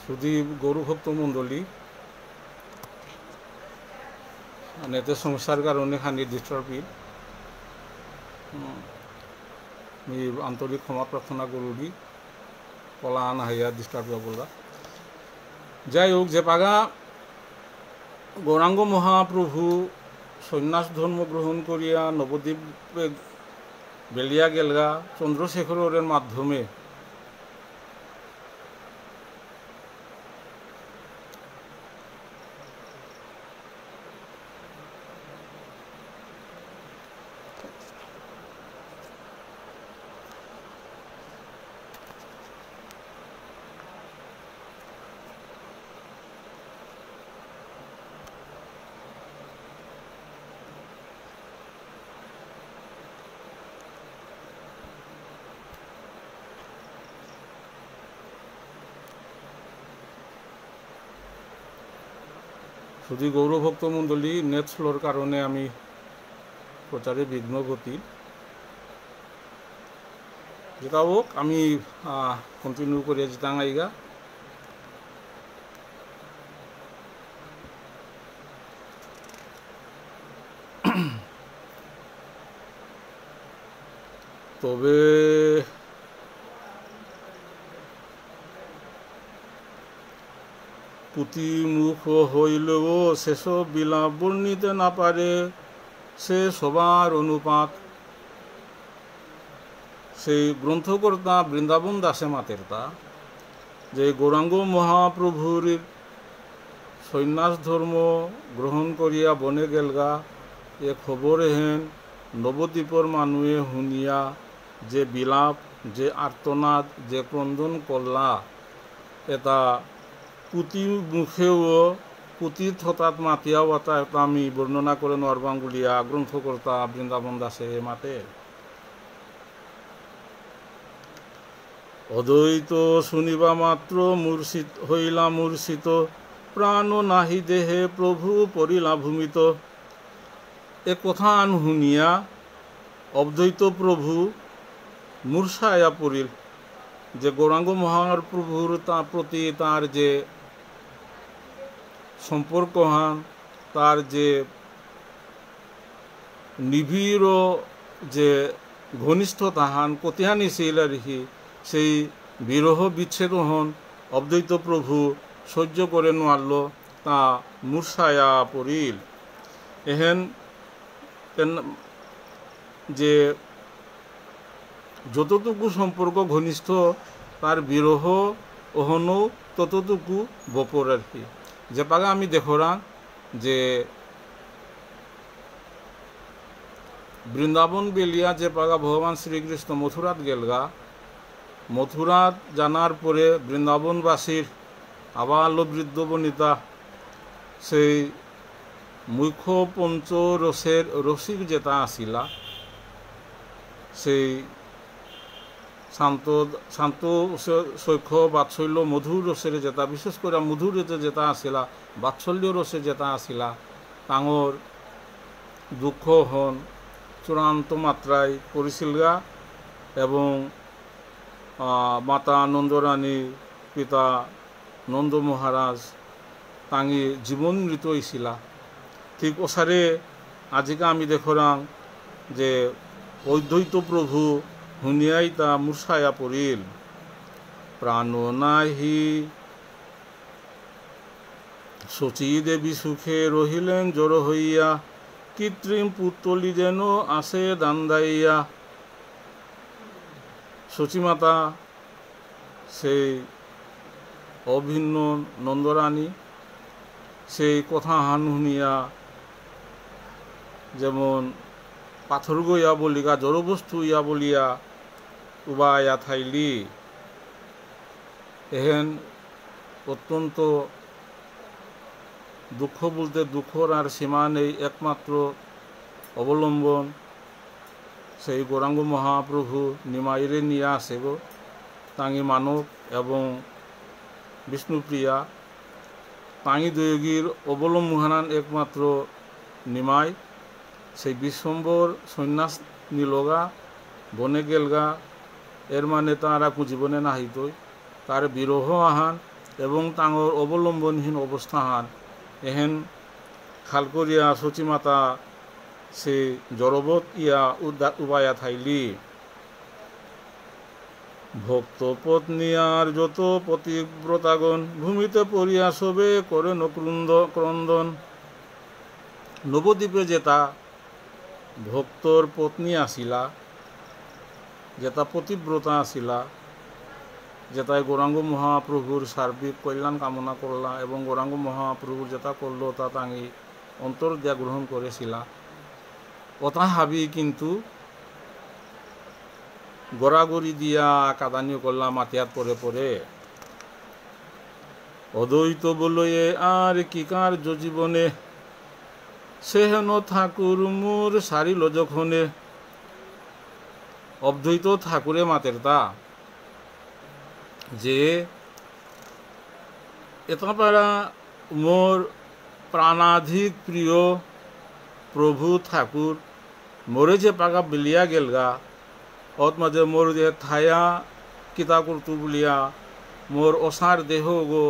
শুধু গৌরভক্ত মণ্ডলী নেতে সমস্যার কারণে খানি ডিস্টার্বিং আমি আন্তরিক ক্ষমা প্রার্থনা করি কলা আনা হাইয়া ডিস্টার্ব বলা যাই হোক যে পাগা গৌরাঙ্গ মহাপ্রভু সন্ন্যাস ধর্ম গ্রহণ করিয়া নবদ্বীপ বেলিয়া গেলগা চন্দ্রশেখরের মাধ্যমে শুধু গৌরভক্ত মণ্ডলী নেট স্লোর কারণে আমি প্রচারে বিঘ্ন গতি যেটা হোক আমি কন্টিনিউ করে যেতাম আইগা তবে পুঁতিমুখ হইলেও সেসব বিলাপ বর্ণিতে না পারে সে সবার অনুপাত সেই গ্রন্থকর্তা বৃন্দাবন দাসে মাতের তা যে গৌরাঙ্গ মহাপ্রভুর সন্ন্যাস ধর্ম গ্রহণ করিয়া বনে গেলগা এ খবর হেন নবদ্বীপর মানুষে শুনিয়া যে বিলাপ যে আর্তনাদ যে ক্রন্দন করলা এটা পুঁতি মুখেও পুঁতি থতাত মাতিয়াও এটা আমি বর্ণনা করে নরবাঙ্গুলিয়া গ্রন্থকর্তা বৃন্দাবন দাসে মাতে অদ্বৈত শুনিবা মাত্র মূর্ছিত হইলা মূর্ছিত প্রাণ নাহি দেহে প্রভু পরিলা ভূমিত এ কথা আন শুনিয়া অদ্বৈত প্রভু মূর্ছায়া পড়িল যে গৌরাঙ্গ মহাপ্রভুর তার প্রতি তার যে সম্পর্ক হান তার যে নিবিড় যে ঘনিষ্ঠতা হান কতিহানি ছিল আর কি সেই বিরহ বিচ্ছেদ হন অদ্বৈত প্রভু সহ্য করে নোয়ারল তা মূর্ছায়া পড়িল এহেন যে যতটুকু সম্পর্ক ঘনিষ্ঠ তার বিরহ ওহনও ততটুকু বপর আর কি যে পাগা আমি দেখরা যে বৃন্দাবন বেলিয়া যে পাগা ভগবান শ্রীকৃষ্ণ মথুরাত গেলগা মথুরাত জানার পরে বৃন্দাবনবাসীর আবাল বৃদ্ধ বনিতা সেই মুখ্য পঞ্চ রসের রসিক যেটা আসিলা সেই শান্ত শান্ত সৈক্ষ বাৎসল্য মধুর রসের যেটা বিশেষ করে মধুর যেটা আসিলা বাৎসল্য রসে যেটা আসিলা তাঙর দুঃখ হন চূড়ান্ত মাত্রায় পরিশিলগা এবং মাতা নন্দরানী পিতা নন্দ মহারাজ তাঙি জীবন মৃত হয়েছিলা ঠিক ওসারে আজিকা আমি দেখরাম যে অদ্বৈত প্রভু শুনিয়াই তা মূর্ছায়া পড়িল প্রাণ নাহি শচী দেবী সুখে রহিলেন জড় হইয়া কৃত্রিম পুত্তলি যেন আসে দান্দাইয়া শচীমাতা সেই অভিন্ন নন্দরানী সেই কথা হান শুনিয়া যেমন পাথর গইয়া বলিকা জড়বস্তু ইয়া বলিয়া উবায়া থাইলি এহেন অত্যন্ত দুঃখ বলতে দুঃখর আর সীমা নেই একমাত্র অবলম্বন সেই গৌরাঙ্গ মহাপ্রভু নিমাইরে নিয়ে আসে গো তাঙি মানব এবং বিষ্ণুপ্রিয়া তাঙি দয়োগীর অবলম্বন একমাত্র নিমাই সেই বিশ্বম্বর সন্ন্যাস নিলগা বনে গেলগা এর মানে তারা জীবনে নাহিতই তার বিরহ আহান এবং তাঙর অবলম্বনহীন অবস্থান এহেন খাল করিয়া সচিমাতা সে জড়বত ইয়া উবায়া থাইলি ভক্ত পত্নিয়ার যত পতিব্রতাগণ ভূমিতে পড়িয়া সবে করে ক্রন্দন। নবদ্বীপে যেটা ভক্তর পত্নী আসিলা, যেটা পতিব্রতা আসিলা, যেটাই গৌরাঙ্গ মহাপ্রভুর সার্বিক কল্যাণ কামনা করলা এবং গৌরাঙ্গ মহাপ্রভুর যেটা করলো তা তাঙ্গি অন্তর দিয়া গ্রহণ করেছিলা, ওটা হাবি কিন্তু গড়াগড়ি দিয়া কাদানি করলাম মাতিয়াত পরে পরে। অদ্বৈত বলয়ে আর কি কার্য জীবনে সেহেন ঠাকুর মোর সারিল যখনে। অদ্বৈত ঠাকুরে মাতের তা যে এটা পারা মোর প্রাণাধিক প্রিয় প্রভু ঠাকুর মোরে যে পাগা বিলিয়া গেলগা অত মাঝে মোর যে থায়া কিতা করতু বলিয়া মোর অসার দেহ গো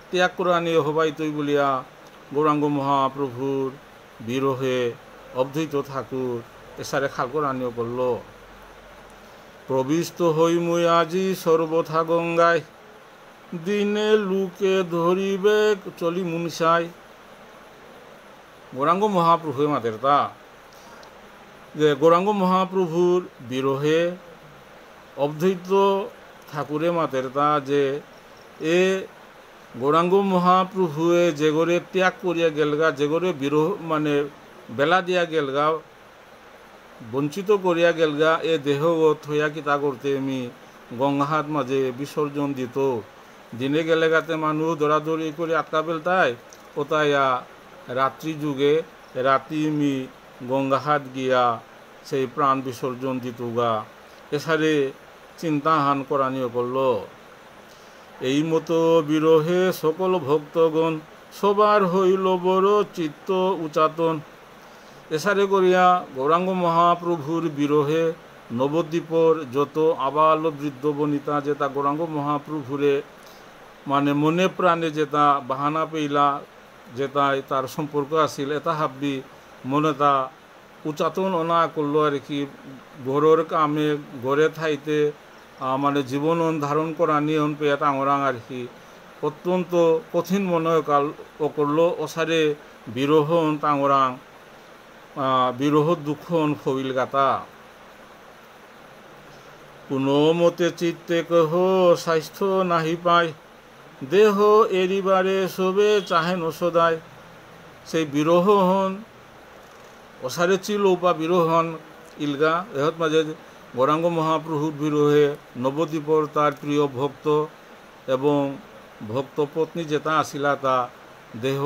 ত্যাগ করানি হবাই তৈ বলিয়া গৌরাঙ্গ মহাপ্রভুর বিরহে অদ্বৈত ঠাকুর এসারে খালকরানিও করল। প্রবিষ্ট হই মুই আজি সর্বথা গঙ্গায় দিনে লুকে ধরিবে চলি মুনসাই। গৌরাঙ্গ মহাপ্রভুর মাতের তা যে গৌরাঙ্গ মহাপ্রভুর বিরহে অদ্বৈত ঠাকুরে মাতের তা যে এ গৌরাঙ্গ মহাপ্রভুয়ে যে গড়ে ত্যাগ করিয়া গেলগা, যে গড়ে বিরহ মানে বেলা দিয়া গেলগা, বঞ্চিত করিয়া গেলগা, এ দেহ থইয়া কিতা করতে আমি গঙ্গাহাত মাঝে বিসর্জন দিত। দিনে গেলে গাতে মানুষ দৌড়াদৌড়ি করে আটকা পেলতাই ওতাইয়া রাত্রি যুগে রাতি মি গঙ্গাহাত গিয়া সেই প্রাণ বিসর্জন দিতুগা এসারে চিন্তাহান করানিও করল। এই মতো বিরহে সকল ভক্তগণ সবার হইল বড় চিত্ত উচাতন। এসারে করিয়া গৌরাঙ্গ মহাপ্রভুর বিরহে নবদ্বীপর যত আবাল বৃদ্ধ বনিতা যেটা গৌরাঙ্গ মহাপ্রভুরে মানে মনে প্রাণে যেটা বাহানা পেইলা যেটাই তার সম্পর্ক আসিল এটা হাবি মনে তা উচাতন অনা করলো আর কি। ঘরের কামে ঘরে থাইতে মানে জীবন ধারণ করা নিয়ন পেয়ে টাঙরাং আর কি অত্যন্ত কঠিন মনে ও করলো। ওসারে বিরহ টাঙরাং বিরহ দুঃখ ফবিল গাতা। কোনো মতে চিত্তে কহ স্বাস্থ্য নাহি পায় দেহ এরিবারে সবে চাহেন সদায়। সেই বিরহ হন ওসারে চিল উপা বিরহ হন ইলগা এহত মাঝে গৌরাঙ্গ মহাপ্রভুর বিরহে নবদ্বীপর তার প্রিয় ভক্ত এবং ভক্ত পত্নী যেটা আসিলা তা দেহ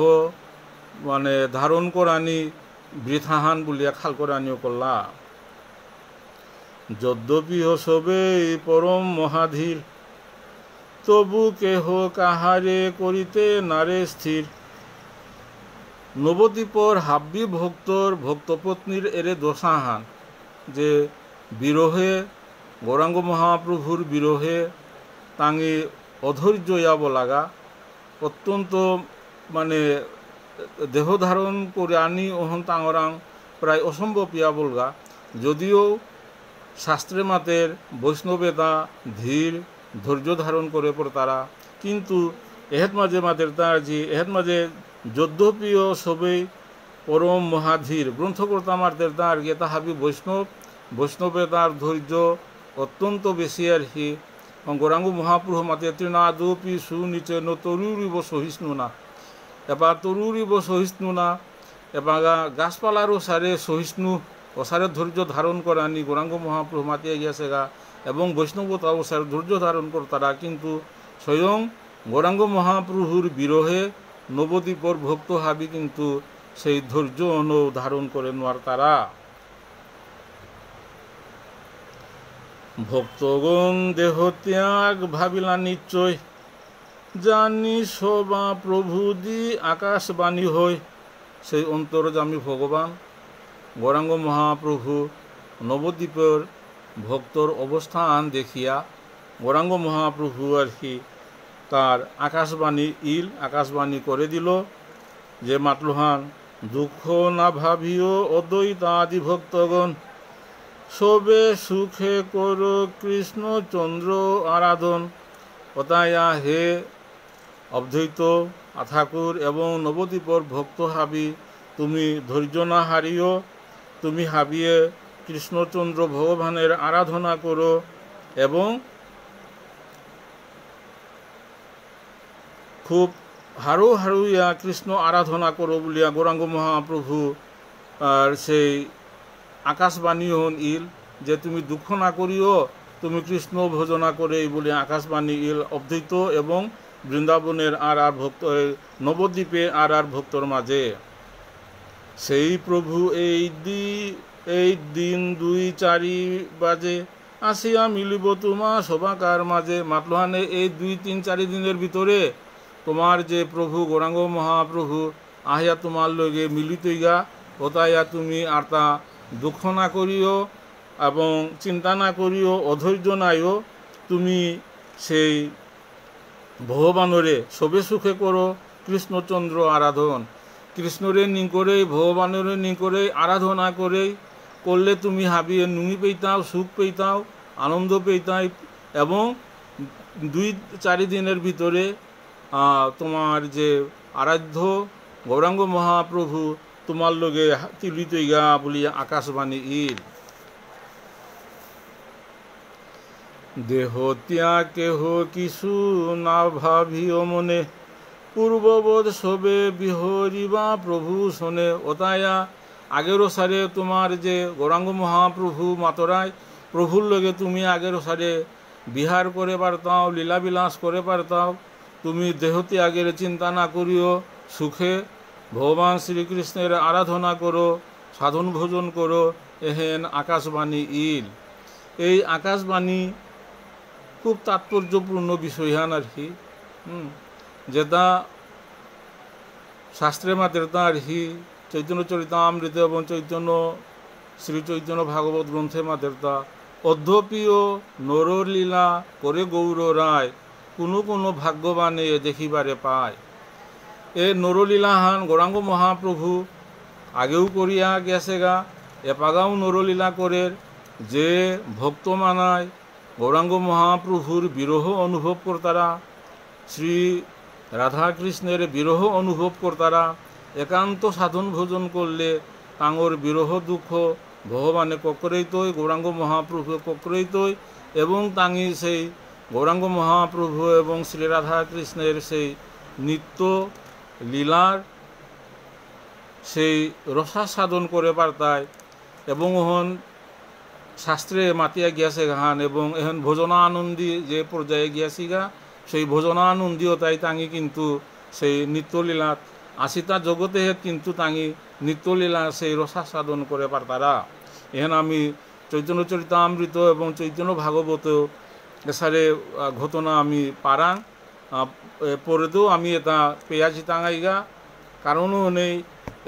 মানে ধারণ করানি বৃথাহান বলিয়া খাল করানিও করলা। যদ্যপি সবে পরম মহাধীর তবু কেহ কাহারে করিতে নারে স্থির। নবদ্বীপর হাব্বি ভক্তর ভক্তপত্নীর এরে দশাহান যে বিরহে গৌরাঙ্গ মহাপ্রভুর বিরহে তাঙ্গি অধৈর্য ইয়াব লাগা অত্যন্ত মানে দেহ ধারণ করে আনি ওহন তাঙরাং প্রায় অসম্ভব ইয়া বলগা। যদিও শাস্ত্রে মাতের বৈষ্ণবেতা ধীর ধৈর্য ধারণ করে পর তারা কিন্তু এহেত মাঝে মাতের তার যে এহেত মাঝে যদ্যপিও সবেই পরম মহাধীর গ্রন্থকর্তা মারদের তার গিয়ে তাহাবি বৈষ্ণবে তার ধৈর্য অত্যন্ত বেশি আর কি। গৌরাঙ্গ মহাপ্রভু মাতে তৃণাদপি সুনিচে ন তরুরিব সহিষ্ণু না এবার তরুরিব সহিষ্ণু না এবার গাছপালারও সারে সহিষ্ণু ওসারে ধৈর্য ধারণ করানি গৌরাঙ্গ মহাপ্রভু মাতিয়ে গিয়েছে গা এবং বৈষ্ণবতা ওসারে ধৈর্য ধারণ করতারা কিন্তু স্বয়ং গৌরাঙ্গ মহাপ্রভুর বিরহে নবদ্বীপর ভক্ত হাবি কিন্তু সেই ধৈর্য ধারণ করে নোয়ার তারা। ভক্তগণ দেহ ত্যাগ ভাবিলা নিশ্চয় জানি সবা প্রভু দি আকাশবাণী হই। সেই অন্তর্যামী ভগবান গৌরাঙ্গ মহাপ্রভু নবদ্বীপের ভক্তর অবস্থান দেখিয়া গৌরাঙ্গ মহাপ্রভু আর কি তার আকাশবাণী আকাশবাণী করে দিল যে মাতলুহান দুঃখ না ভাবিও অদ্বৈতাদি ভক্তগণ, সবে সুখে কর কৃষ্ণচন্দ্র আরাধন। অতায়া হে অদ্বৈত ঠাকুর এবং নবদ্বীপর ভক্ত হাবি, তুমি ধৈর্য না হারিও, তুমি হাবিয়ে কৃষ্ণচন্দ্র ভগবানের আরাধনা করো এবং খুব হারু হারুইয়া কৃষ্ণ আরাধনা করো বলিয়া গৌরাঙ্গ মহাপ্রভু আর সেই আকাশবাণী হন যে তুমি দুঃখ না করিও, তুমি কৃষ্ণ ভজনা করে বলে আকাশবাণী অদ্বৈত এবং বৃন্দাবনের আর ভক্ত নবদ্বীপে আর ভক্তর মাঝে। সেই প্রভু এই দিন 2-4 বাজে আসিয়া মিলিব তোমা সবাকার মাঝে। মাতলুহানে এই 2-3-4 দিনের ভিতরে তোমার যে প্রভু গৌরাঙ্গ মহাপ্রভু আহিয়া তোমার লগে মিলিত হইয়া, ওতাইয়া তুমি আর তা দুঃখ না করিও এবং চিন্তা না করিও, অধৈর্য নাইও, তুমি সেই ভগবানরে সবে সুখে করো কৃষ্ণচন্দ্র আরাধন। কৃষ্ণরে নিকরে ভগবানরে নিকরে আরাধনা করে করলে তুমি হাবিয়ে নুনি পেইতাও, সুখ পেইতাও, আনন্দ পেইতাই এবং 2-4 দিনের ভিতরে তোমার যে আরাধ্য গৌরাঙ্গ মহাপ্রভু তোমার লগে তিলিত ইয়া বলি আকাশবাণী দেহ ত্যাগ কেহ কিছু না ভাবিও মনে, পূর্ববোধ সবে বিহরিবা প্রভু শোনে। ওতায়া আগের সারে তোমার যে গৌরাঙ্গ মহাপ্রভু মাতরায় প্রভুর লগে তুমি আগের সারে বিহার করে পারতাও, লীলাবিলাস করে পারতাও, তুমি দেহ ত্যাগের চিন্তা না করিও, সুখে ভগবান শ্রীকৃষ্ণের আরাধনা করো, সাধন ভোজন করো, এহেন আকাশবাণী এই আকাশবাণী খুব তাৎপর্যপূর্ণ বিষয়হান আর কি, যেটা শাস্ত্রে মাতের তা আর কি চৈতন্য চরিতামৃত এবং শ্রী চৈতন্য ভাগবত গ্রন্থে মাতের তা অধ্যপীয় নরলীলা করে গৌর রায়, কোনো ভাগ্যবানে দেখিবারে পায়। এ নরলীলাহান গৌরাঙ্গ মহাপ্রভু আগেও করিয়া গেছে গা, এপাগাও নরলীলা করে যে ভক্ত মানায় গৌরাঙ্গ মহাপ্রভুর বিরহ অনুভব করতারা, শ্রী রাধাকৃষ্ণের বিরহ অনুভব করতারা, একান্ত সাধন ভোজন করলে তাঙর বিরহ দুঃখ ভগবানে ককরেইতই, গৌরাঙ্গ মহাপ্রভু ককরেইতই এবং তাঙি সেই গৌরাঙ্গ মহাপ্রভু এবং শ্রী রাধাকৃষ্ণের সেই নিত্য লীলার সেই রসাস্বাদন করে পারতায় এবং ওহন শাস্ত্রে মাতিয়া গিয়াছে গান এবং এখন ভোজনানন্দী যে পর্যায়ে গিয়াছি গা, সেই ভোজনানন্দীয়তাই তাঙি কিন্তু সেই নিত্যলীলাত আসিতা জগতে কিন্তু তাঙি নিত্যলীলা সেই রসাস্বাদন করে পারতারা। এখন আমি চৈতন্য চরিতামৃত এবং চৈতন্য ভাগবত এসারে ঘটনা আমি পারাং পরেতেও আমি এটা পেয়াছি তাঙাইগা, কারণও নেই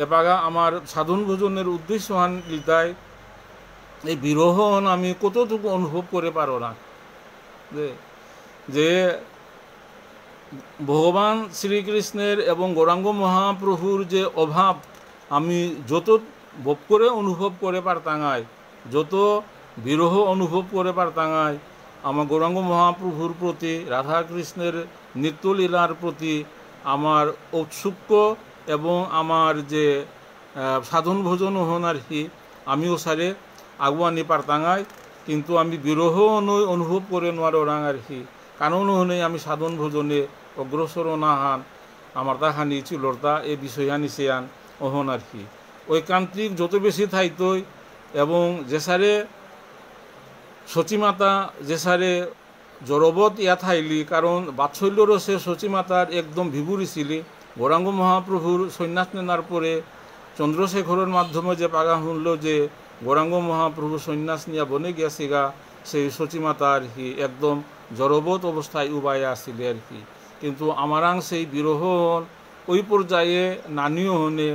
এপাগা আমার সাধন ভোজনের উদ্দেশ্য হান লিতায় এই বিরহন আমি কতটুকু অনুভব করে পারো না, যে ভগবান শ্রীকৃষ্ণের এবং গৌরাঙ্গ মহাপ্রভুর যে অভাব আমি যত ভোগ করে অনুভব করে পারতাঙায়, যত বিরহ অনুভব করে পারতাঙায়, আমার গৌরাঙ্গ মহাপ্রভুর প্রতি রাধাকৃষ্ণের নিত্যলীলার প্রতি আমার ঔৎসুক্য এবং আমার যে সাধন ভোজন হন আর কি আমিও সারে আগুয়ানি পারতাঙায়, কিন্তু আমি বিরহ অনুভব করে নোয়ারো রাং আর কি, কারণ হনে আমি সাধন ভোজনে অগ্রসর না হান আমার তাহানি চিলরতা এই বিষয়ানি সেয়ান অহন আর কি। ঐকান্তিক যত বেশি থাইতই এবং যেসারে সচিমাতা যেসারে জড়বত ইয়া থাইলি, কারণ বাৎসল্য রসে সচিমাতার একদম ভিবুরি ছিলি। গৌরাঙ্গ মহাপ্রভুর সন্ন্যাস নেনার পরে চন্দ্রশেখরের মাধ্যমে যে পাগা শুনল যে গৌরাঙ্গ মহাপ্রভু সন্ন্যাস নিয়া বনে গিয়াছে গা, সেই সচিমাতা আর কি একদম জড়বত অবস্থায় উবায় আসছিলে আর কি। কিন্তু আমারাং সেই বিরহ ওই পর্যায়ে নানিও হনে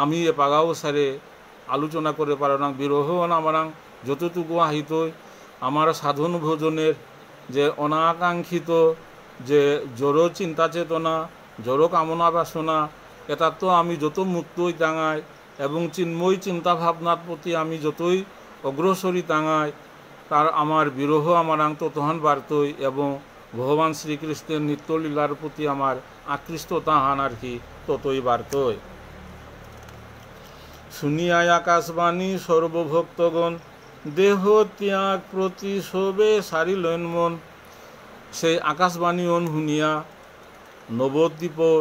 আমি এ পাগাও সারে আলোচনা করে পারাং বিরহ আমারাং যতটুকু আহিতই আমার সাধন ভোজনের যে অনাকাঙ্ক্ষিত যে জড়ো চিন্তা চেতনা, জড়ো কামনা বাসনা, এটা তো আমি যত মুক্তই টাঙাই এবং চিন্ময় চিন্তা ভাবনার প্রতি আমি যতই অগ্রসরী টাঙাই, তার আমার বিরহ আমার ততহান বাড়তই এবং ভগবান শ্রীকৃষ্ণের নিত্যলীলার প্রতি আমার আকৃষ্টতা হান আর কি ততই বাড়তই। শুনিয়ায় আকাশবাণী সর্বভক্তগণ, দেহ ত্যাগ প্রতি শোবে সারিলেন মন। সেই আকাশবাণী শুনিয়া নবদ্বীপর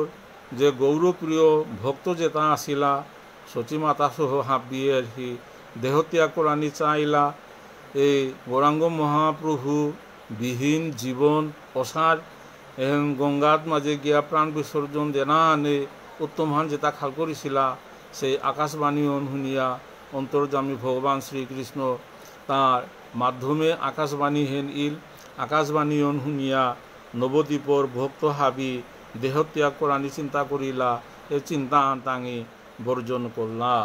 যে গৌরপ্রিয় ভক্ত যেটা আসিলা, সতীমাতা সহ হাঁপিয়ে আর কি দেহত্যাগ করানি চাইলা। এই গৌরাঙ্গ মহাপ্রভু বিহীন জীবন অসার এখন গঙ্গাত মাঝে গিয়া প্রাণ বিসর্জন দেনা আনে উত্তম হান যেটা খাল করেছিলা, সেই আকাশবাণী শুনিয়া অন্তর্যামী ভগবান শ্রীকৃষ্ণ তার মাধ্যমে আকাশবাণী হেন ইল আকাশবাণী শুনিয়া নবদ্বীপর ভক্ত হাবি দেহত্যাগ করানি চিন্তা করিলা। এই চিন্তা তাঙি বর্জন করলা।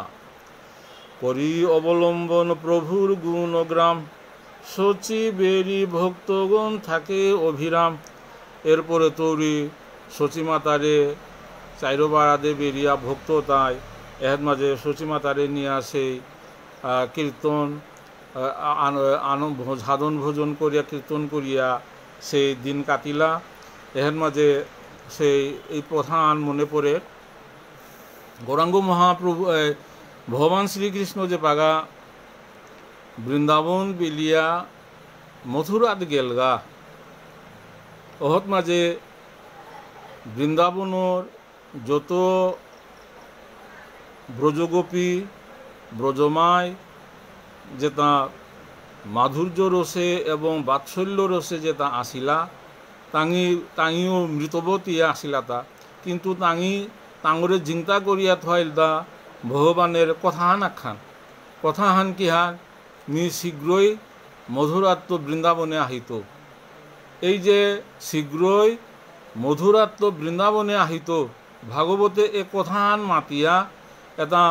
করি অবলম্বন প্রভুর গুণগ্রাম, সচিবেরি ভক্তগণ থাকে অভিরাম। এরপরে তৌরি সচিমাতারে চাইরবাড়াদে বেরিয়া ভক্ত তাই এর মাঝে সচিমাতারে নিয়ে আসে কীর্তন সাধন ভোজন করিয়া কীর্তন করিয়া সেই দিন কাটিলা। এর মাঝে সেই এই প্রধান মনে পড়ে গৌরাঙ্গ মহাপ্রভু ভগবান শ্রীকৃষ্ণ যে পাগা বৃন্দাবন বিলিয়া মথুরাত গেলগা, অহত মাঝে বৃন্দাবনের যত ব্রজগোপী ব্রজমায় যেটা মাধুর্য রসে এবং বাৎসল্য রসে যেটা আসিলা, তাঙিও মৃতবতী আসিলা তা, কিন্তু তাঙরে চিন্তা করিয়া থইল দা ভগবানের কথাহান আখ্যান। কথাহান কি হান মি শীঘ্রই মধুরাত্ম বৃন্দাবনে আহিত। এই যে শীঘ্রই মধুরাত্ম বৃন্দাবনে আহিত ভাগবতে এ কথাহান মাতিয়া এটা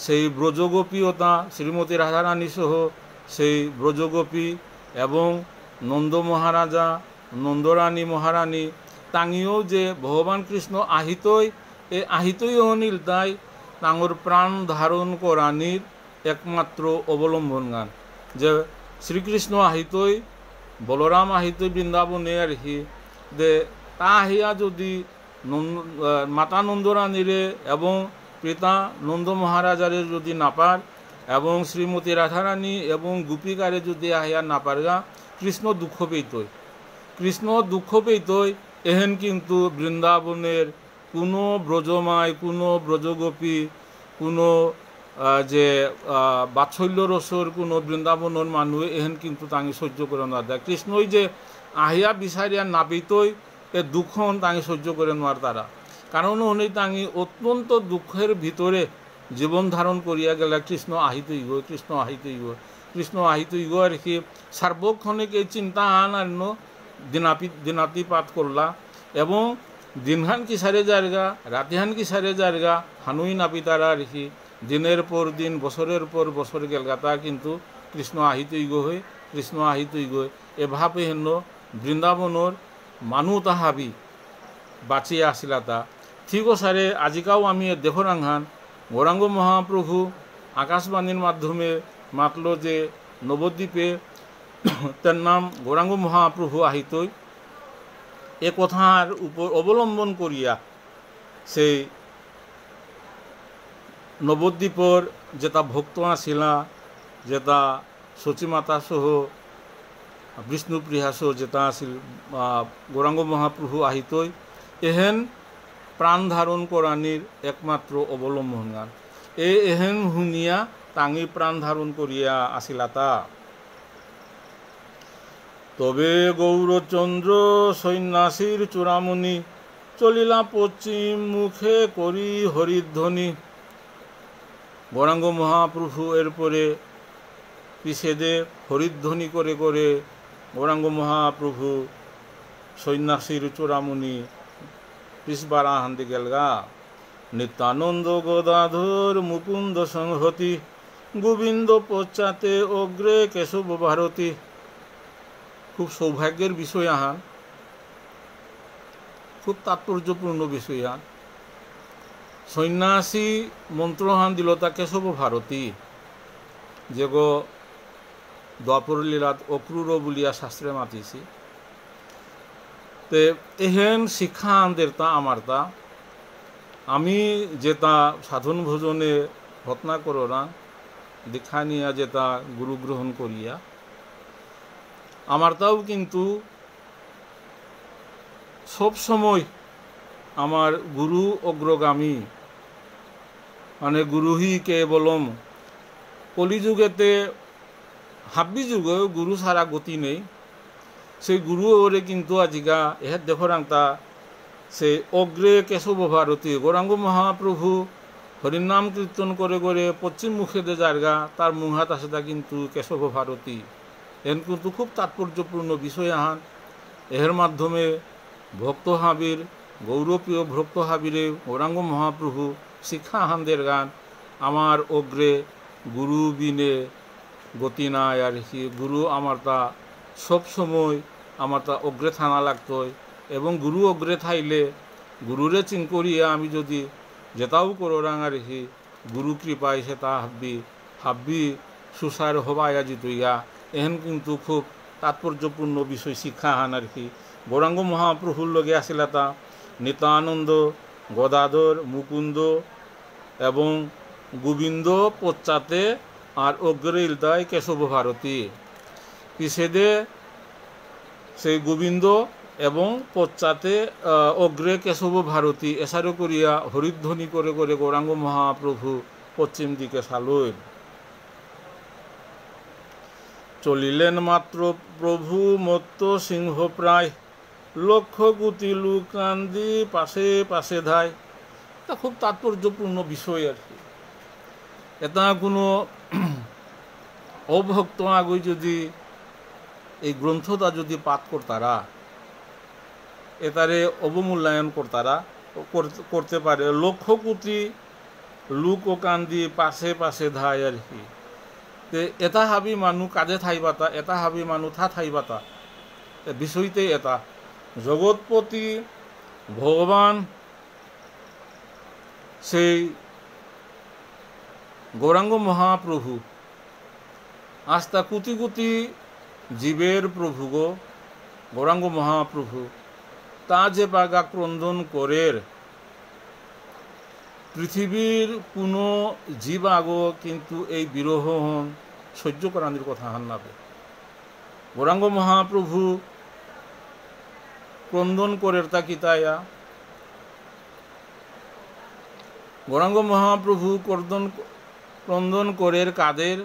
সেই ব্রজগোপীয়তা শ্রীমতী রাধারানী সহ সেই ব্রজগোপী এবং নন্দ মহারাজা নন্দরানী মহারানী তাঙিও যে ভগবান কৃষ্ণ আহিতই এ আহিতই অনিল তাই তাঙর প্রাণ ধারণ করানির একমাত্র অবলম্বন গান। যে শ্রীকৃষ্ণ আহিতই বলরাম আহিতই বৃন্দাবনে আর হি দে তা আহিয়া যদি মাতা নন্দরানীরে এবং পিতা নন্দ মহারাজারে যদি নাপার এবং শ্রীমতী রাধারানী এবং গোপিকারে যদি আহিয়া নাপারগা, কৃষ্ণ দুঃখ পেইতই। কৃষ্ণ দুঃখ পেইতই এহেন কিন্তু বৃন্দাবনের কোনো ব্রজমায় কোনো ব্রজগোপী কোনো যে বাৎসল্য রসর কোনো বৃন্দাবনের মানুষ এহেন কিন্তু তাঙি সহ্য করে না দেয়। কৃষ্ণই যে আহিয়া বিচারিয়া নাপিতই এ দুঃখ তাঙি সহ্য করে নেওয়ার তারা, কারণ উনি তাঙি অত্যন্ত দুঃখের ভিতরে জীবন ধারণ করিয়া গেলে কৃষ্ণ আহিতই গো, কৃষ্ণ আহিতই গো, কৃষ্ণ আহিতই গো আর কি সার্বক্ষণিক এই চিন্তা আন দিনাতিপাত করলা এবং দিনহান কি সারে যারগা রাতিহান কি সারে যারগা হানুই নাপি তারা আর কি দিনের পর দিন বছরের পর বছর গেলগা তা কিন্তু কৃষ্ণ আহিতই গো হয়ে কৃষ্ণ আহিতই গো এভাবে হেন বৃন্দাবনের মানুহ তাহাবি বাঁচিয়ে আসিলা তা। ঠিক সারে আজিকাও আমি দেখরাংহান গৌরাঙ্গ মহাপ্রভু আকাশবাণীর মাধ্যমে মাতল যে নবদ্বীপে তার নাম গৌরাঙ্গ মহাপ্রভু আহিতই। এ কথার উপর অবলম্বন করিয়া সেই নবদ্বীপর যেটা ভক্ত আসিলা যেটা সচিমাতা সহ বিষ্ণুপ্রিয়া সহ যেটা আসিল গৌরাঙ্গ মহাপ্রভু আহিতই এহেন প্রাণ ধারণ করানির একমাত্র অবলম্বন গান। এহেন শুনিয়া তাঙি প্রাণ ধারণ করিয়া আসিলা তা। তবে গৌরচন্দ্র সন্ন্যাসীর চূড়ামণি চলিলা পশ্চিম মুখে করি হরিধ্বনি। গৌরাঙ্গ মহাপ্রভু এরপরে পিছেদে হরিধ্বনি করে করে গৌরাঙ্গ মহাপ্রভু সন্ন্যাসীর চূড়ামণি পিছবারা হান্দি গেলগা। নিত্যানন্দ গদাধর মুকুন্দ সংহতি গোবিন্দ পশ্চাতে অগ্রে কেশব ভারতী। খুব সৌভাগ্যের বিষয় আহান খুব তাৎপর্যপূর্ণ বিষয় হান সন্ন্যাসী মন্ত্রহান দিল তা কেশব ভারতী যেগো দ্বাপর লীলাত অক্রূর বলিয়া শাস্ত্রে মাতিছি তে এহেন শিক্ষা আনদের তা আমার তা আমি যেটা সাধন ভোজনে ঘটনা করো না দীক্ষা নিয়া যেটা গুরু গ্রহণ করিয়া আমার তাও কিন্তু সব সময় আমার গুরু অগ্রগামী মানে গুরুহি কেবলম কলিযুগেতে হাব্বি যুগে গুরু ছাড়া গতি নেই সেই গুরু ওরে কিন্তু আজিকা এহের দেখরাংতা সেই অগ্রে কেশব ভারতী গৌরাঙ্গ মহাপ্রভু হরিনাম কীর্তন করে করে পশ্চিম মুখে দে জায়গা তার মুহাত আছে তা কিন্তু কেশব ভারতী এন কিন্তু খুব তাৎপর্যপূর্ণ বিষয় আহান এর মাধ্যমে ভক্ত হাবির গৌরপ্রিয় ভক্ত হাবিরে গৌরাঙ্গ মহাপ্রভু শিক্ষা আহানদের গান আমার অগ্রে গুরু বিনে গতি নাই আর কি গুরু আমার তা সব সময় আমার তা অগ্রে থানা লাগতো এবং গুরু অগ্রে থাইলে গুরুরে চিন করিয়া আমি যদি যেটাও করো রাঙা রেখি গুরু কৃপায় সেটা হাব্বি সুসার হবায়া জিতইয়া এহেন কিন্তু খুব তাৎপর্যপূর্ণ বিষয় শিক্ষা আহান আর কি গৌরাঙ্গ মহাপ্রভুর লগে আসিলা তা নিত্যানন্দ গদাধর মুকুন্দ এবং গোবিন্দ পশ্চাতে আর অগ্রে ইলতায় কেশব ভারতী পিছেদে সেই গোবিন্দ এবং পশ্চাতে অগ্রে কেশব ভারতী এসারো করিয়া হরিধ্বনি করে করে গৌরাঙ্গ মহাপ্রভু পশ্চিম দিকে সালইন চলিলেন মাত্র প্রভু মত্ত সিংহ প্রায় লক্ষ কোটি লোক কান্দি পাশে পাশে ধায় তা খুব তাৎপর্যপূর্ণ বিষয় আর কি এটা কোনো অভক্ত আগে যদি এই গ্রন্থটা যদি পাঠ করতারা এটারে অবমূল্যায়ন করতে পারে লক্ষ কোটি লোক ও কান্দি পাশে পাশে ধায় আর কি এটা হাবি মানুষ কাজে থাইবাতা এটা হাবি মানুষ থাইবাতা বিষয়তেই এটা জগৎপতি ভগবান সেই গৌরাঙ্গ মহাপ্রভু আস্তা কোটি কোটি জীবের প্রভু গো গৌরাঙ্গ মহাপ্রভু তা যে বাগা ক্রন্দন করের পৃথিবীর কোনো জীব আগো কিন্তু এই বিরহ সহ্য করানোর কথা হান নাবে গৌরাঙ্গ মহাপ্রভু ক্রন্দন করের তা কিতায়া গৌরাঙ্গ মহাপ্রভু ক্রন্দন করের কাদের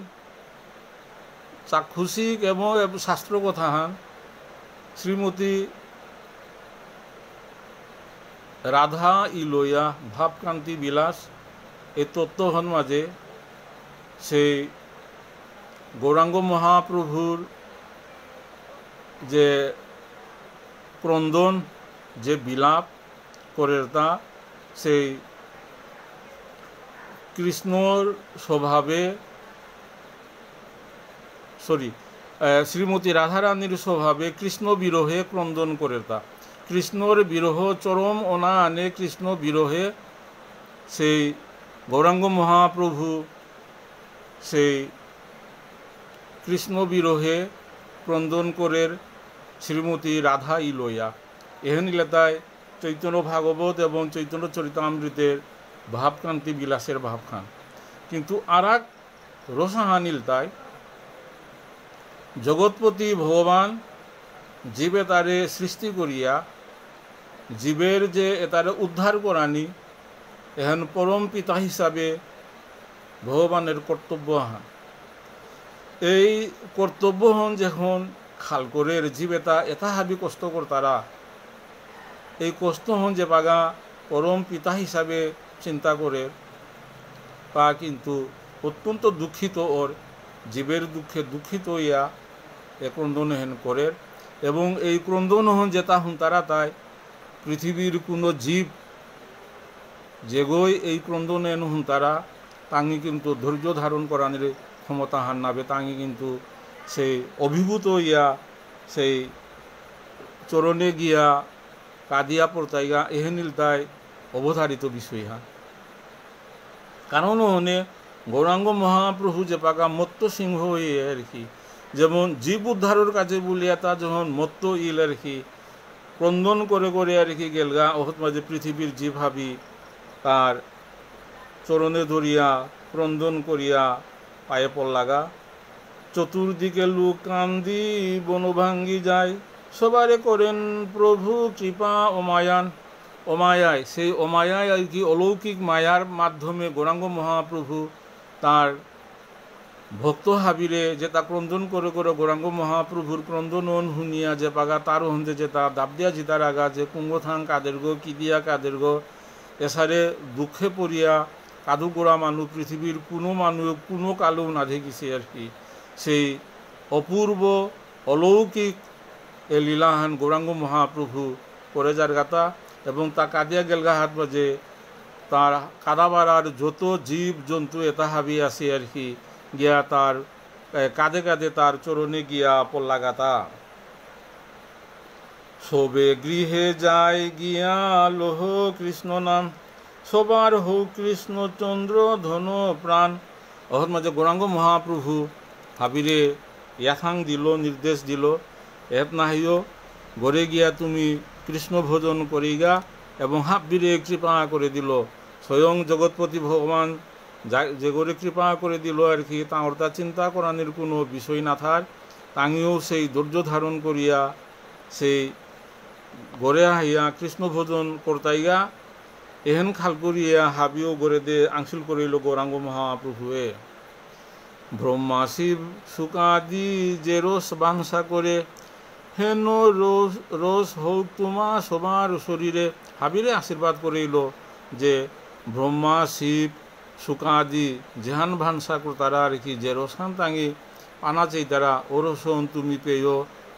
চাক্ষুষিক এবং শাস্ত্র কথা হান শ্রীমতী রাধা ইলোয়া ভাবকান্তি বিলাস এই তত্ত্বহন মাঝে সেই গৌরাঙ্গ মহাপ্রভুর যে ক্রন্দন যে বিলাপ করের তা সেই কৃষ্ণর স্বভাবে শ্রীমতী রাধারানীর স্বভাবে কৃষ্ণ বিরহে ক্রন্দন করে তা কৃষ্ণর বিরহ চরম অনা আনে কৃষ্ণ বিরহে সেই গৌরাঙ্গ মহাপ্রভু সেই কৃষ্ণ বিরহে ক্রন্দন করের শ্রীমতী রাধা ইলোয়া এহেন লেতায় চৈতন্য ভাগবত এবং চৈতন্য চরিতামৃতের ভাবকান্তি বিলাসের ভাবখান কিন্তু আর এক রসাহানিল তাই জগৎপতি ভগবান জীবে তারে সৃষ্টি করিয়া জীবের যে তারে উদ্ধার করানি এহেন পরম পিতা হিসাবে ভগবানের কর্তব্য হান এই কর্তব্য হন যখন খাল করে জীবে এটা হাবি কষ্ট করতারা এই কষ্ট হন যে বাগা পরম পিতা হিসাবে চিন্তা করে তা কিন্তু অত্যন্ত দুঃখিত ওর জীবের দুঃখে দুঃখিত ইয়া এ ক্রন্দন হেন করে এবং এই ক্রন্দন হন যেটা হন তারা তাই পৃথিবীর কোনো জীব যেগই এই ক্রন্দন হেন হন তারা তাঙ্গি কিন্তু ধৈর্য ধারণ করানোর ক্ষমতা হান নাবে তাঙ্গি কিন্তু সেই অভিভূত ইয়া সেই চরণে গিয়া কাদিয়া পড়তাইগা এহেনিল তাই অবধারিত বিষয় হা। কারণ হনে গৌরাঙ্গ মহাপ্রভু যে পাকা মত্ত সিংহ হয়ে আর কি, যেমন জীব উদ্ধারের কাজে বলিয়া তা যখন মত্ত ইল আর কি ক্রন্দন করে করে আর কি গেলগা অহত মাঝে পৃথিবীর জীব হাবি তার চরণে ধরিয়া ক্রন্দন করিয়া পায়ে পড়লাগা। চতুর্দিকে লোক কান্দি বনভাঙ্গি যায়, সবারে করেন প্রভু কৃপা অমায়ান। অমায়ায় সেই অমায়ায় আর কি অলৌকিক মায়ার মাধ্যমে গৌরাঙ্গ মহাপ্রভু তার ভক্ত হাবিরে যে তা ক্রন্দন করে করে গৌরাঙ্গ মহাপ্রভুর ক্রন্দন শুনিয়া যে পাগা তার হন্দে যে তা দাবদিয়া জিতার আগা যে কুঙ্গথাং কাদের গো কিদিয়া কাদের গো এসারে দুঃখে পড়িয়া কাদু গোড়া মানুষ পৃথিবীর কোনো মানুষ কোনো কালেও না দেখিছে আর কি। সেই অপূর্ব অলৌকিক এ লীলাহান গৌরাঙ্গ মহাপ্রভু করে যার গাতা এবং তা কাদিয়া গেলগা হাত বাজে তার কাদাবাড়ার যত জীব জন্তু এটা হাবি আছে আর কি গিয়া তার কাঁধে কাঁধে তার চরণে গিয়া পড়লা গাতা। সবে গৃহে যায় গিয়া লোহ কৃষ্ণ নাম, সবার হোক কৃষ্ণচন্দ্র ধন প্রাণ। অহর মাঝে গৌরাঙ্গ মহাপ্রভু হাবিরে ইয়াখাং দিল, নির্দেশ দিল, এত নাহিও গড়ে গিয়া তুমি কৃষ্ণ ভোজন করিগা এবং হাবিরে কৃপা করে দিল। স্বয়ং জগৎপতি ভগবান যে গড়ে কৃপা করে দিল আর কি, তাঁর তা চিন্তা করানোর কোনো বিষয় না থার। তাঙিও সেই ধৈর্য ধারণ করিয়া সেই গড়ে আহিয়া কৃষ্ণ ভোজন করতাইগা এহেন খাল করিয়া হাবিও গড়ে দে আংশিল করিল গৌরাঙ্গ মহাপ্রভুয়ে। ব্রহ্মা শিব সুকাদি যে রোষ বাংসা করে, হেন রোষ হোক তোমা সবার শরীরে। হাবিরে আশীর্বাদ করিল যে ব্রহ্মা শিব সুকাদি যেহান ভানসা তারা আর কি যে রসান তাঙি পানা চাই তারা ওরসন তুমি পেয়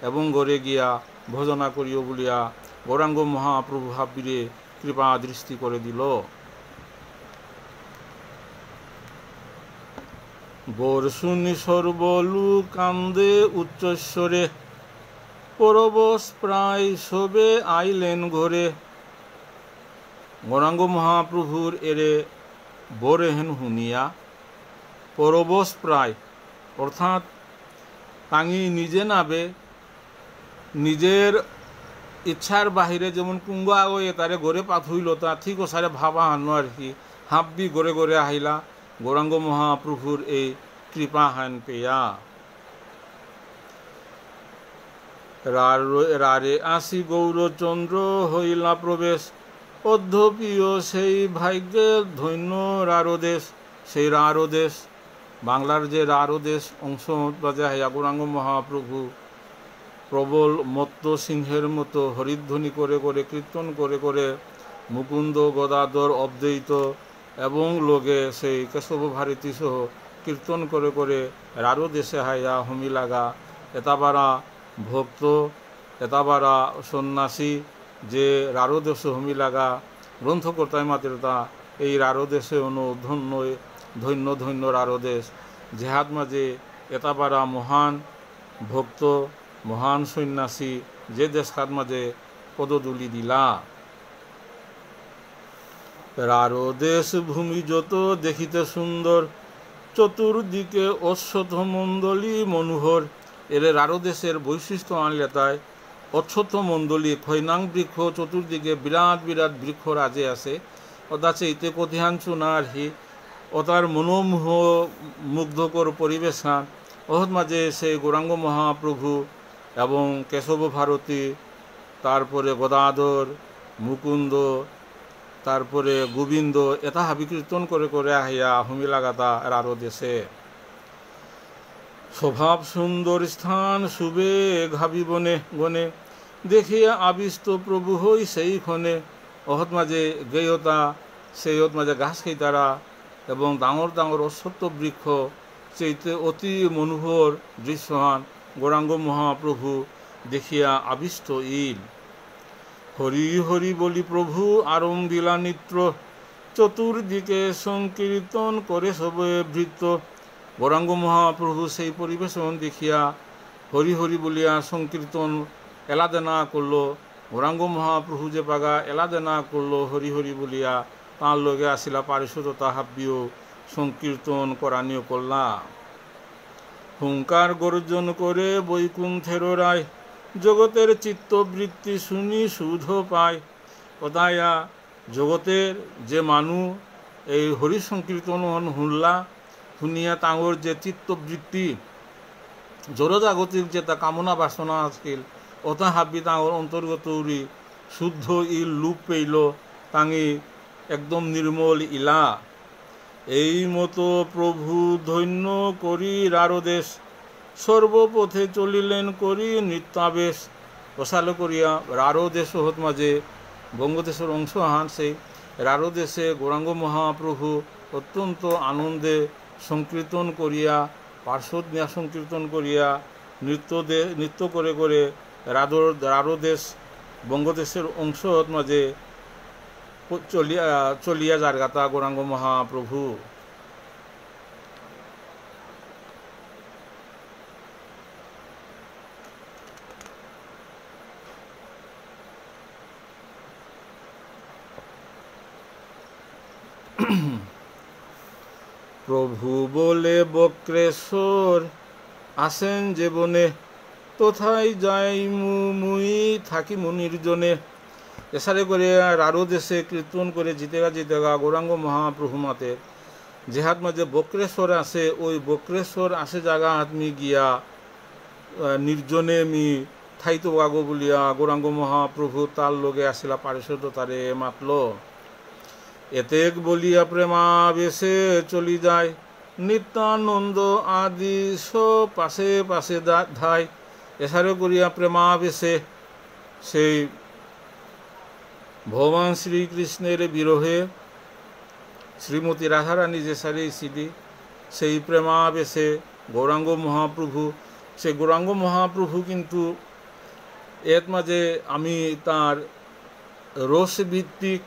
এবং গড়ে গিয়া ভজনা করিও বলিয়া গৌরাঙ্গ মহাপ্রভু হাবিরে কৃপা দৃষ্টি করে দিল। গোর শুনি সর্বলু কান্দে উচ্চস্বরে, পরবশ প্রায় সবে আইলেন ঘরে। গৌরাঙ্গ মহাপ্রভুর এরে বরেহেন শুনিয়া পরবশ প্রায় অর্থাৎ তাঙি নিজে নাবে নিজের ইচ্ছার বাহিরে যেমন কুঙ্গ আগয়ে তারে গড়ে পাথইল তা ঠিক ওসারে ভাবা হানো আর কি হাব্বি গড়ে গড়ে আহিলা গৌরাঙ্গ মহাপ্রভুর এই কৃপা হান পেয়া। রারে আসি গৌরচন্দ্র হইলা প্রবেশ, অধ্যপীয় সেই ভাগ্যের ধন্য রারদেশ। সেই রারদেশ বাংলার যে রারদেশ অংশ বাজে হাইয়া গৌরাঙ্গ মহাপ্রভু প্রবল মত্ত সিংহের মতো হরিধ্বনি করে করে কীর্তন করে করে মুকুন্দ গদাধর অদ্বৈত এবং লোকে সেই কেশব ভারতী সহ কীর্তন করে করে রারো দেশে হাইয়া হমি লাগা। এতাবারা ভক্ত এতাবারা সন্ন্যাসী যে রারো দেশে হমি লাগা গ্রন্থকর্তায় মাতৃতা এই রারো দেশে ধন্য ধন্য ধন্য রারো দেশ জেহাদ মাঝে এতাবারা মহান ভক্ত মহান সন্ন্যাসী যে দেশখাত মাঝে পদদুলি দিলা। রারো দেশ ভূমি যত দেখিতে সুন্দর, চতুর্দিকে অশ্বত্থ মণ্ডলী মনোহর। এর রারো দেশের বৈশিষ্ট্য আনলে তাই অশ্বত্থ মণ্ডলী খৈনাং বৃক্ষ চতুর্দিকে বিরাট বিরাট বৃক্ষ রাজে আছে অদাচে ইতে কধিয়াঞ্চু না আরহি অতার মনোমোহ মুগ্ধকর পরিবেশান ওহত মাঝে সেই গৌরাঙ্গ মহাপ্রভু এবং কেশব ভারতী তারপরে গদাধর মুকুন্দ তারপরে গোবিন্দ এটা হাবি কীর্তন করে করে আহিয়া হুমি লাগাতা রারো দেশে। স্বভাব সুন্দর স্থান শুবে ঘাবি বনে বনে, দেখিয়া আবিষ্ট প্রভু হই সেইখানে। অহত মাঝে গেয়তা সেই মাঝে ঘাস খেতারা এবং ডাঙর ডাঙর অশ্বত্থ বৃক্ষ সেইতে অতি মনোহর দৃশ্যহান গৌরাঙ্গ মহাপ্রভু দেখিয়া আবিষ্ট ইল। হরি হরি বলি প্রভু আরম্ভিলা নিত্র, চতুর্দিকে সংকীর্তন করে সবে ভৃত্য। গৌরাঙ্গ মহাপ্রভু সেই পরিবেশন দেখিয়া হরি হরি বলিয়া সংকীর্তন এলাদেনা করল গৌরাঙ্গ মহাপ্রভু যে পাগা এলাদেনা করলো হরি হরি বলিয়া তাঁর লগে আসিলা পারিশোধতা হাব্বিও সংকীর্তন করানিও করলা। হুঙ্কার গর্জন করে বৈকুণ্ঠের রায় জগতের চিত্তবৃত্তি শুনি সুধ পায়। কোথায়া জগতের যে মানুষ এই হরি সংকীর্তন শুনলা শুনিয়া তাঁর যে চিত্তবৃত্তি জড়জাগতিক যে তা কামনা বাসনা আছিল ওটা হাবি তাঁর অন্তর্গত উড়ি শুদ্ধ ইল লুপ পেইল তাঙি একদম নির্মল ইলা। এই মতো প্রভু ধন্য করি রারদেশ সর্বপথে চলিলেন করি নৃত্যাবেশ। প্রসালো করিয়া রারদেশ হত মাঝে বঙ্গদেশের অংশ হান সেই রারদেশে গৌরাঙ্গ মহাপ্রভু অত্যন্ত আনন্দে সংকীর্তন করিয়া পার্শ্বদ নিয়া সংকীর্তন করিয়া নৃত্য করে করে রারদেশ বঙ্গদেশের অংশ হত মাঝে চলিয়া জারগাতা গৌরাঙ্গ মহাপ্রভু। প্রভু বলে বক্রেশ্বর আসেন যে বনে তথাই যাই মুই থাকি নির্জনে। এসারে করে রারো দেশে কীর্তন করে জিতেগা গৌরাঙ্গ মহাপ্রভু মাতে যে হাত মাঝে বক্রেশ্বর আসে ওই বক্রেশ্বর আসে জায়গা হাত মি গিয়া নির্জনে মি থাইতো গাগো বলিয়া গৌরাঙ্গ মহাপ্রভু তার লগে আসিলা পারিষদ তারে মাতল। এতেক বলিয়া প্রেমাবেশে চলি যায় নিত্যানন্দ আদি সব পাশে পাশে ধায়। এসারে করিয়া প্রেমাবেশে সেই ভগবান শ্রীকৃষ্ণের বিরহে শ্রীমতী রাধারানী যে সারি সিডি সেই প্রেমাবেশে গৌরাঙ্গ মহাপ্রভু সেই গৌরাঙ্গ মহাপ্রভু কিন্তু এর মাঝে আমি তার রসভিত্তিক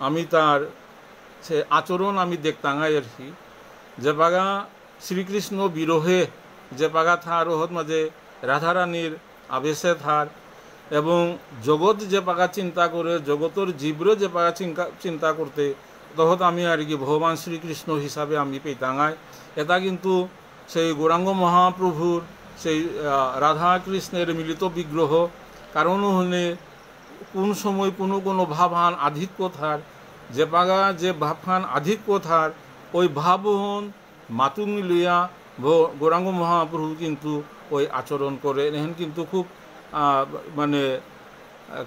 আমি তার সে আচরণ আমি দেখতাঙাই আর কি যে পাগা শ্রীকৃষ্ণ বিরহে যে পাগা থার ওহত মাঝে রাধারানীর আবেশে থার এবং জগৎ যে পাগা চিন্তা করে জগতর জীবরে যে পাগা চিন্তা করতে তখন আমি আর কি ভগবান শ্রীকৃষ্ণ হিসাবে আমি পেতাঙাই। এটা কিন্তু সেই গৌরাঙ্গ মহাপ্রভুর সেই রাধা কৃষ্ণের মিলিত বিগ্রহ কারণ হলে কোন সময় কোনো ভাবহান আধিক্য থার যে পাগা যে ভাবহান আধিক্য থার ওই ভাবহন মাতুং লইয়া গৌরাঙ্গ মহাপ্রভু কিন্তু ওই আচরণ করে এখন কিন্তু খুব মানে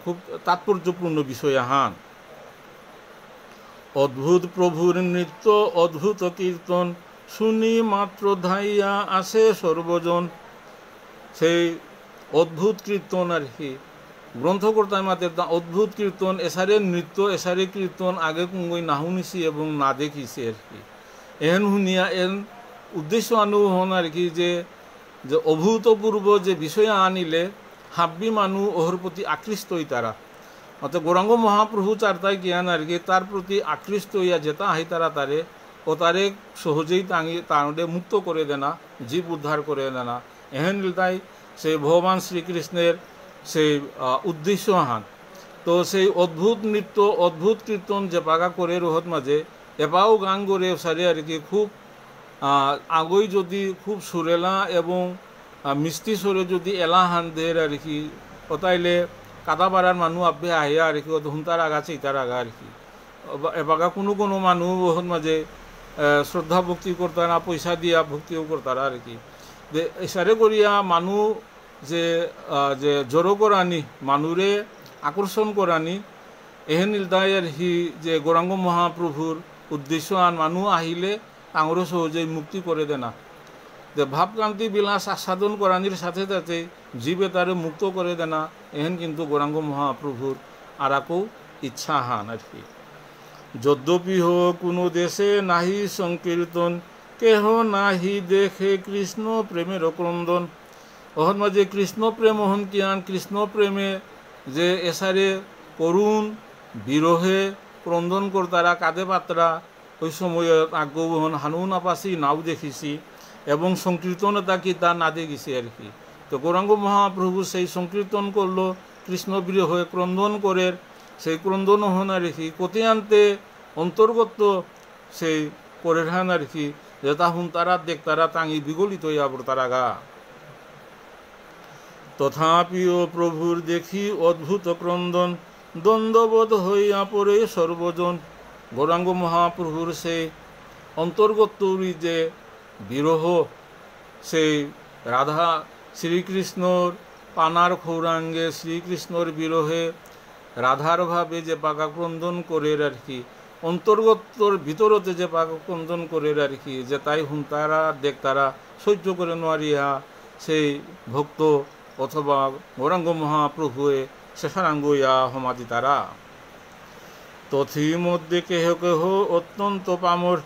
খুব তাৎপর্যপূর্ণ বিষয় হান। অদ্ভুত প্রভুর নৃত্য অদ্ভুত কীর্তন শুনি মাত্র ধাইয়া আসে সর্বজন। সেই অদ্ভুত কীর্তন আর কি গ্রন্থকর্তায় মাতের অদ্ভুত কীর্তন এসারে নৃত্য এসারে কীর্তন আগে কুঙ্গই না শুনিছি এবং না দেখিছি আর কি এহেন শুনিয়া এন উদ্দেশ্য আনু হন আর কি যে অভূতপূর্ব যে বিষয় আনিলে হাব্বি মানুষ ওহর প্রতি আকৃষ্ট হই তারা অর্থাৎ গৌরাঙ্গ মহাপ্রভু চারটায় জ্ঞান আর কি তার প্রতি আকৃষ্ট হইয়া যেতা আহি তারা তারে ও তারে সহজেই তাঁরে মুক্ত করে দেনা জীব উদ্ধার করে দেনা এহেন তাই সেই ভগবান শ্রীকৃষ্ণের সেই উদ্দেশ্য হান। তো সেই অদ্ভুত নৃত্য অদ্ভুত কীর্তন যে পাগা করে রোহত মাঝে এপাও গান করে সারে আর কি খুব আগই যদি খুব সুরেলা এবং মিষ্টি সরে যদি এলা হান দের আর কি ওতাইলে কাদাপাড়ার মানুষ আব্বে আহিয়া আর কি হুমতার আগা চিতার আগা আর কি এপাগা কোনো মানুষ ওহত মাঝে শ্রদ্ধা ভক্তি করতা না পয়সা দিয়া ভক্তিও করতারা আর কি যে ইশারে করিয়া মানুষ যে যে জড়ো করানি মানুরে আকর্ষণ করানি এহেন ইলদায় আর হি যে গৌরাঙ্গ মহাপ্রভুর উদ্দেশ্য আন মানুষ আহিলে আঙুরও সহজেই মুক্তি করে দেনা যে ভাবকান্তি বিলাস আস্বাদন করানির সাথে সাথে জীবে তারে মুক্ত করে দেনা এহেন কিন্তু গৌরাঙ্গ মহাপ্রভুর আর আকৌ ইচ্ছা হান আর কি। যদ্যপি হোক কোনো দেশে নাহি সংকীর্তন কেহ নাহি দেখে কৃষ্ণ প্রেমের ক্রন্দন। ওহন মাঝে কৃষ্ণ প্রেম হন কিয়ান কৃষ্ণ প্রেমে যে এসারে করুণ বিরহে ক্রন্দন করতারা কাঁদে পাত্রা ওই সময় আগ্রহন হানু না পাশি নাও দেখিছি এবং সংকীর্তন তাকি তা না দেখেছি আর কি। তো গৌরাঙ্গ মহাপ্রভু সেই সংকীর্তন করলো কৃষ্ণ বিরহে ক্রন্দন করে সেই ক্রন্দন হনা রেখি কতি আনতে অন্তর্গত সেই করে হানা রেখি যে তাহুন তারা দেখ তারা তাঙি বিগলিত ইয়াবর তারা গা। তথাপিও প্রভুর দেখি অদ্ভুত ক্রন্দন, দ্বন্দ্ববোধ হইয়া পড়ে সর্বজন। গৌরাঙ্গ মহাপ্রভুর সেই অন্তর্গত যে বিরহ, সেই রাধা শ্রীকৃষ্ণর পানার খৌরাঙ্গে শ্রীকৃষ্ণর বিরহে রাধার ভাবে যে পাকা ক্রন্দন করে আর কি, অন্তর্গতর ভিতরতে যে পাকা ক্রন্দন করে আর কি, যে তাই হুন তারা দেখ তারা সহ্য করে নোয়ারিয়া সেই ভক্ত অথবা গৌরাঙ্গ মহাপ্রভুয়ে শেষারাঙ্গ ইয়া সমাধি তারা। তথিমধ্যে কেহ কেহ অত্যন্ত পামর,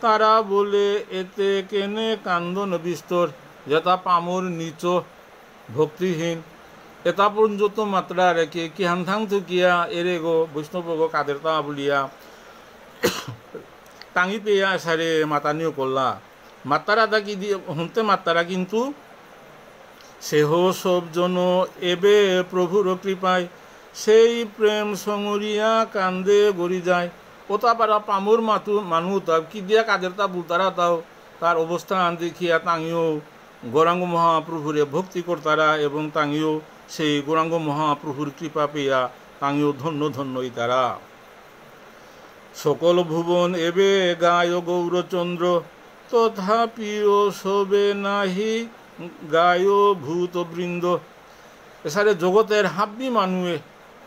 তারা বলে এতে কেনে কান্দন বিস্তর। যেটা পামর নিচ ভক্তিহীন এটা পর্যন্ত মাত্রা রেখে কি হান্থাং থুকিয়া এরে গো বৈষ্ণব গো কাদের তা বলিয়া টাঙি পেয়া সারে মাতানিও করলা। মাতারা তাকি দিয়ে হতে মাতারা কিন্তু সেহ সব জন এবে প্রভুর কৃপায় সেই প্রেম সমরিয়া কান্দে গড়ি যায়। ওটা পারা পামর মানুষ তাও কি দিয়া কাদের তা বুলতারা তাও তার অবস্থান দেখিয়া তাঙিও গৌরাঙ্গ মহাপ্রভুরে ভক্তি করতারা এবং তাঙিও সেই গৌরাঙ্গ মহাপ্রভুর কৃপা পেয়া তাঙিও ধন্য ধন্যই তারা। সকল ভুবন এবে গায় গৌরচন্দ্র, তথাপিও সবে নাহি গায় ভূত বৃন্দ। এসারে জগতের হাব্বি মানুয়ে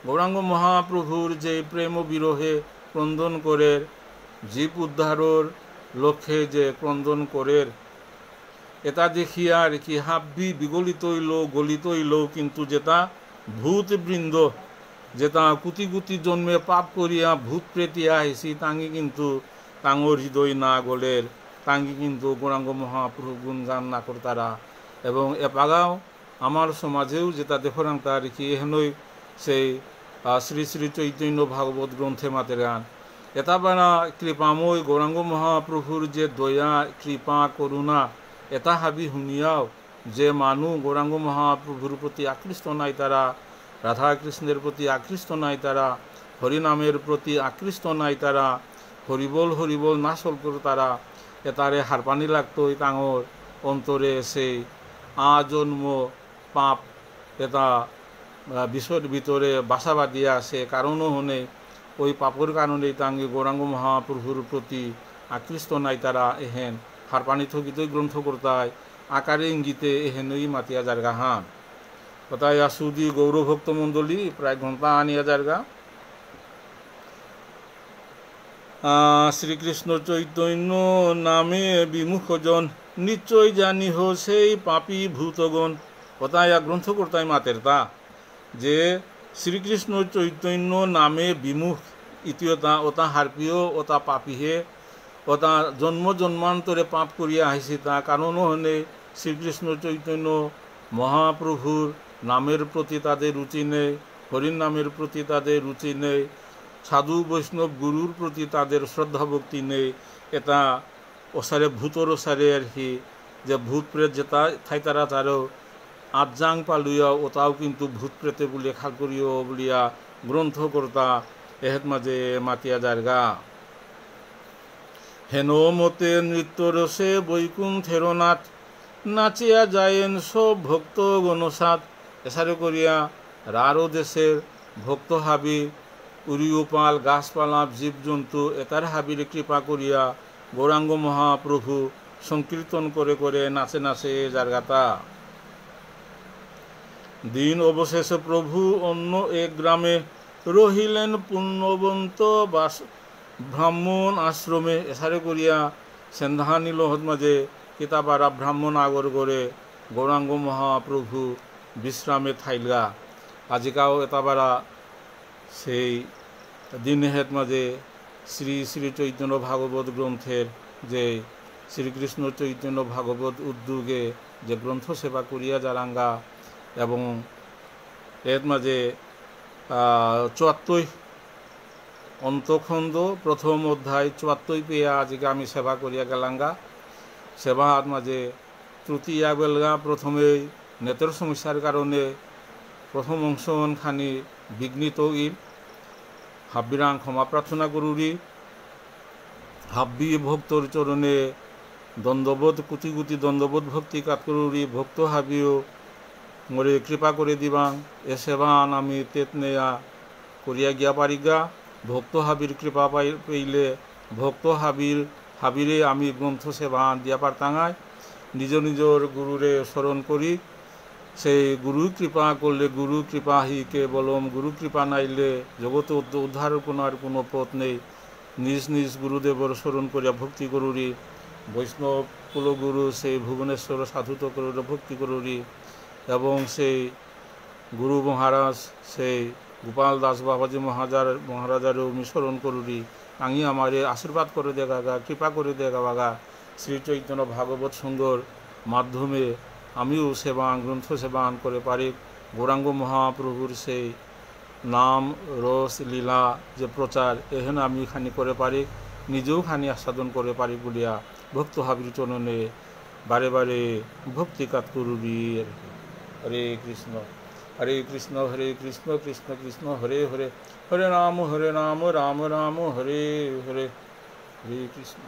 গৌরাঙ্গ মহাপ্রভুর যে প্রেম বিরহে ক্রন্দন করে, জীব উদ্ধারর লক্ষ্যে যে ক্রন্দন করে, এটা দেখিয়া আর কি হাব্বি বিগলিত হইল গলিত হইল, কিন্তু যেটা ভূত বৃন্দ যেটা কুতি কুতি জন্মে পাপ করিয়া ভূত প্রেতিয়া আইসি তাঙ্গি কিন্তু তাঙর হৃদয় না গলের, তাঙ্গি কিন্তু গৌরাঙ্গ মহাপ্রভু গুণগান না করতারা। এবং এপাগাও আমার সমাজেও যেটা দেখরাং তা আর কি এহেনই সেই শ্রী শ্রী চৈতন্য ভাগবত গ্রন্থে মাতের গান এটা বানা কৃপাময় গৌরাঙ্গ মহাপ্রভুর যে দয়া কৃপা করুণা এটা হাবি শুনিয়াও যে মানুষ গৌরাঙ্গ মহাপ্রভুর প্রতি আকৃষ্ট নাই তারা, রাধা কৃষ্ণের প্রতি আকৃষ্ট নাই তারা, হরিনামের প্রতি আকৃষ্ট নাই তারা, হরিবল হরিবল না চল করে তারা এটারে হারপানি লাগতোই তাঙর অন্তরে সেই আজন্ম পাপ এটা বিষয়ের ভিতরে বাসা বাঁধিয়া আছে। কারণও হনে ওই পাপের কারণেই তাঙ্গে গৌরাঙ্গ মহাপ্রভুর প্রতি আকৃষ্ট নাই তারা এহেন হারপানি থকিতই গ্রন্থ করতায় আকারে ইঙ্গিতে এহেনই মাতিয়া জারগা হান কথায় আসুদি গৌরভক্ত মণ্ডলী প্রায় ঘন্টা আনিয়া জারগা। শ্রীকৃষ্ণ চৈতন্য নামে বিমুখজন নিশ্চয় জানিহ সেই পাপী ভূতগণ। কথায় গ্রন্থ করতায় মাতের তা যে শ্রীকৃষ্ণ চৈতন্য নামে বিমুখ ইতিয়তা ওটা হারপিও ওটা পাপিহে ওটা জন্ম জন্মান্তরে পাপ করিয়া আহিছে তা কারণও হনে শ্রীকৃষ্ণ চৈতন্য মহাপ্রভুর নামের প্রতি তাদের রুচি নেই, হরির নামের প্রতি তাদের রুচি নেই, সাধু বৈষ্ণব গুরুর প্রতি তাদের শ্রদ্ধা ভক্তি নেই। এটা ওসারে ভূতর ওসারে আর কি যে ভূত প্রেত যেটা থাই তারা তারও আজাং পালুয়া ওটাও কিন্তু ভূত প্রেতে বলিয়া খাল করিও বলিয়া গ্রন্থ কর্তা এহেত মাঝে মাতিয়া জারগা। হেন মতে নৃত্য রসে বৈকুণ্ঠের নাথ নাচিয়া যায়েন সব ভক্ত গণসাত। এসারে করিয়া রারো দেশের ভক্ত হাবি উরিওপাল গাছপালা জীবজন্তু এটার হাবির কৃপা করিয়া গৌরাঙ্গ মহাপ্রভু সংকীর্তন করে করে নাচে নাচে জারগাতা। দিন অবশেষে প্রভু অন্য এক গ্রামে রহিলেন পুণ্যবন্ত বাস ব্রাহ্মণ আশ্রমে। এসারে করিয়া সেন্ধানি লহত মাঝে কিতাবারা ব্রাহ্মণ আগর করে গৌরাঙ্গ মহাপ্রভু বিশ্রামে থাইলগা। আজিকাও এতাবারা সেই দিনহেত মাঝে শ্রী শ্রী চৈতন্য ভাগবত গ্রন্থের যে শ্রীকৃষ্ণ চৈতন্য ভাগবত উদ্যোগে যে গ্রন্থ সেবা করিয়া জারাঙ্গা এবং এর মাঝে ৭৪ অন্তখণ্ড প্রথম অধ্যায় ৭৪ পেয়া আজকে আমি সেবা করিয়া গেলাঙ্গা। সেবা হাত মাঝে ত্রুটিয়া বেলগা প্রথমেই নেতের সমস্যার কারণে প্রথম অংশ খানি বিঘ্নিত ইল হাব্বিরাং ক্ষমা প্রার্থনা করুরি হাব্বি ভক্তর চরণে দ্বন্দ্ববোধ কুতি কুতি দ্বন্দ্ববোধ ভক্তি কাত করুরি ভক্ত হাবিও মরে কৃপা করে দিবাং এ সেবান আমি তেত নেয়া করিয়া গিয়া পারিগা ভক্ত হাবির কৃপা পাইলে ভক্ত হাবিরে আমি গ্রন্থ সেবান দিয়া পারতাঙায় নিজ নিজর গুরুরে স্মরণ করি সেই গুরু কৃপা করলে গুরু কৃপা হি কেবলম গুরু কৃপা নাইলে জগতে উদ্ধারের কোনো পথ নেই নিজ নিজ গুরুদেবর স্মরণ করিয়া ভক্তি করুরি বৈষ্ণব কুলগুরু সেই ভুবনেশ্বর সাধুত করে ভক্তি করুরি এবং সেই গুরু মহারাজ সেই গোপাল দাস বাবাজি মহারাজারও আমি স্মরণ করুরি আঙি আমারে আশীর্বাদ করে দেখাগা কৃপা করে দেখাবাগা শ্রী চৈতন্য ভাগবত সঙ্গর মাধ্যমে আমিও সেবান গ্রন্থ সেবান করে পারি গৌরাঙ্গ মহাপ্রভুর সেই নাম রস লীলা যে প্রচার এখানে আমি খানি করে পারি নিজেও খানি আস্বাদন করে পারি বলিয়া ভক্ত হাবির চরণে বারে বারে ভক্তিকাত করুবি। হরে কৃষ্ণ হরে কৃষ্ণ কৃষ্ণ কৃষ্ণ হরে হরে হরে রাম রাম রাম হরে হরে হরে কৃষ্ণ।